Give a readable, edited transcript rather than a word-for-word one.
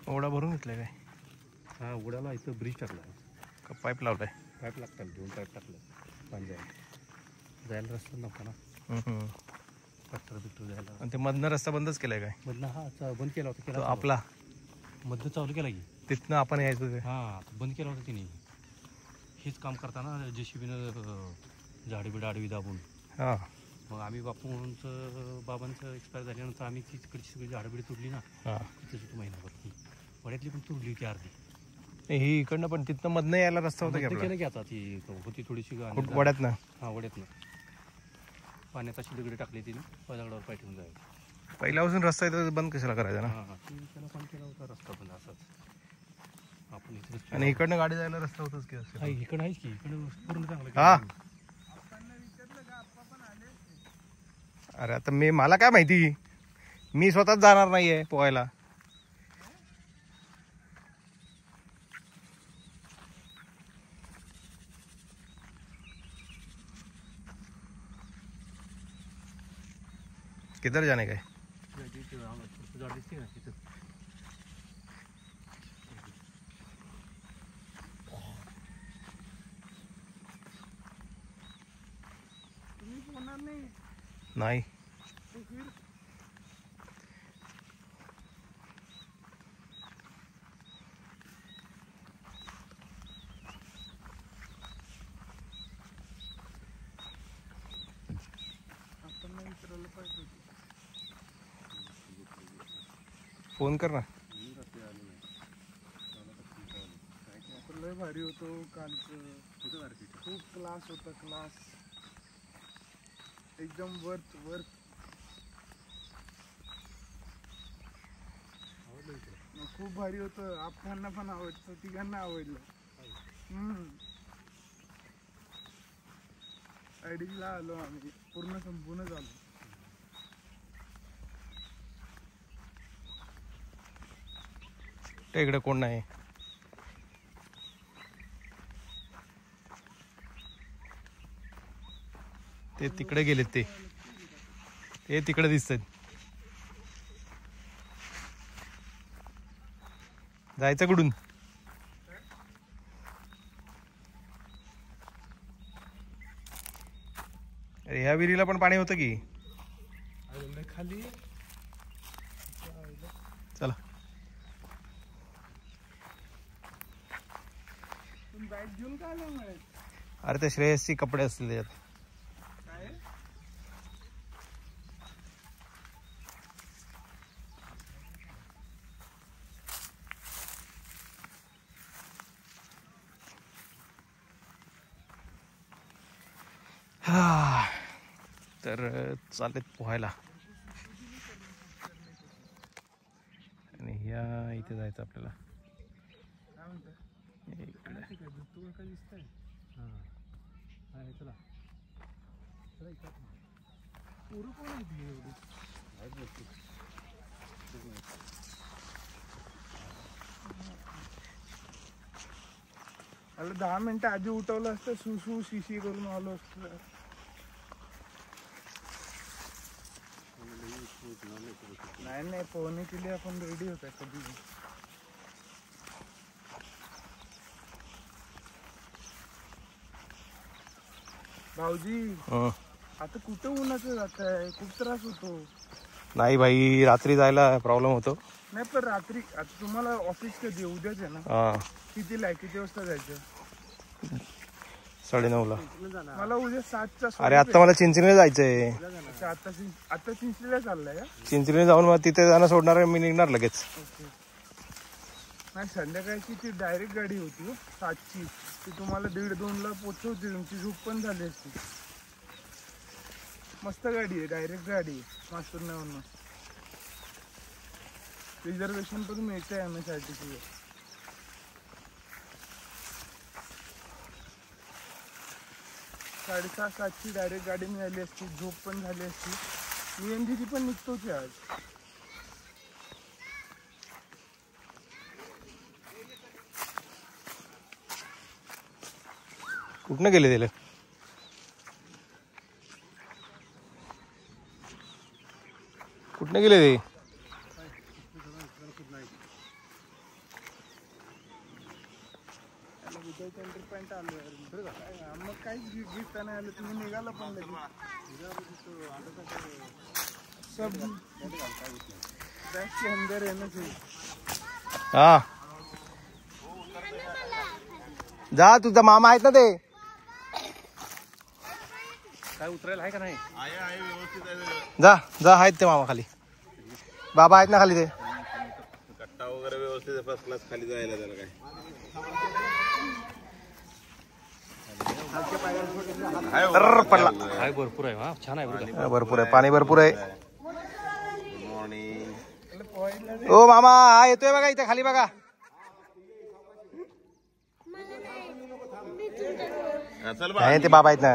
ओढा भरून घेतलाय काय? हा उडाला इथं ब्रिज टाकला का पाईप लावलाय? पाईप लागतात 2 पाईप टाकले पाणी जायला रस्ता नव्हता ना. ट्रॅक्टर बिक्टर जायला. आणि ते मधनं रस्ता बंदच केलाय काय? मधनं हा बंद केला होता. तो आपला मधनं चालू केला की तिथनं आपण यायचं ते. हा बंद केला होता तिने. हेच काम करताना JCBनं झाडी बिड आडवी दाबून. हां मग आम्ही बाबांचं एक्सपायर झाल्यानंतर आम्ही तिकडची सगळी झाडबिडी तुडली ना. हां तिथं महिनाभर ती वड्यातली पण तुडली होती अर्धी. ही इकडनं पण तिथनं मधनं यायला रस्ता होता की केलं की आता ती होती थोडीशी वड्यातनं. हा वड्यातनं पाण्यात अशी दगडी टाकली तिने दगडावर पाय ठेवून जायचं. पहिल्यापासून रस्ता इथं बंद कशाला करायचा ना? हां त्याला पण केला होता रस्ता पण असाच आपण इथं. आणि इकडनं गाडी जायला रस्ता होतच की असं? इकडं आहेच की इकडं पूर्ण चांगलं. हा अरे आता मला काय माहिती, मी स्वतःच जाणार नाहीये पोहायला. किधर जाने का है? नहीं फोन कर ना. लय भारी होतो कालचं. खूप क्लास होता क्लास एकदम वर्थ खूप भारी होतं. आपल्याला पण आवडतं, तिघांना आवडलं. अडीचला आलो आम्ही, पूर्ण संपूर्ण झालो. इकडे कोण नाही. ते तिकडे गेलेत. ते तिकडे दिसतात. जायचं कुठून? अरे ह्या विहिरीला पण पाणी होतं की खाली. चला बॅग घेऊन काय आला? अरे ते श्रेयसची कपडे असले त्यात. काय तर चालेत पोहायला. आणि ह्या इथे जायचं आपल्याला. मला 10 मिनिटं आधी उठवलं असतं, सुसू शिशी करून आलो असतं. नाही पोहणे के लिए आपण रेडी होता कधी. भाऊजी आता कुठं उन्हाचं जात आहे? खूप त्रास होतो. नाही भाई, रात्री जायला प्रॉब्लेम होतो. नाही पण रात्री आता तुम्हाला ऑफिस कधी उद्याच आहे ना? कितीला आहे? किती वाजता जायचं? 9:30ला. मला उद्या 7चा. अरे आता मला चिंचणीला जायचंय. आता चिंचणीला चाललाय का? चिंचणीला जाऊन मग तिथे जाणं सोडणार आहे, मी निघणार लगेच. नाही संध्याकाळची ती डायरेक्ट गाडी होती 7ची. ती तुम्हाला 1:30-2ला पोचवते. तुमची झोप पण झाली असती. मस्त गाडी आहे, डायरेक्ट गाडी आहे मास्तुरण्यावरून. रिझर्वेशन पण मिळतंय MSRTC. 6:30-7ची डायरेक्ट गाडी मिळाली असती, झोप पण झाली असती. मी MGT पण निघतोच आज. कुठनं गेले दिले? कुठनं गेले ते? उदय सेंटर पॉईंट आलो मग काहीच गिफ्ट नाही आलं तुम्ही निघाला पण लगेच सब बॅग के अंदर है ना ते हा जा तुझा मामा आहेत ना ते काय उतरायला आहे का नाही? जा जा आहेत ते मामा खाली बाबा आहेत ना खाली ते कट्टा वगैरे व्यवस्थित फर्स्ट क्लास खाली जायला त्याला काय अर्र पडला आहे भरपूर आहे हा छान आहे बरं का. भरपूर आहे पाणी भरपूर आहे मॉर्निंग ओ मामा हा येतोय बघा इथे खाली बघा चल नाही ते बाबा आहेत ना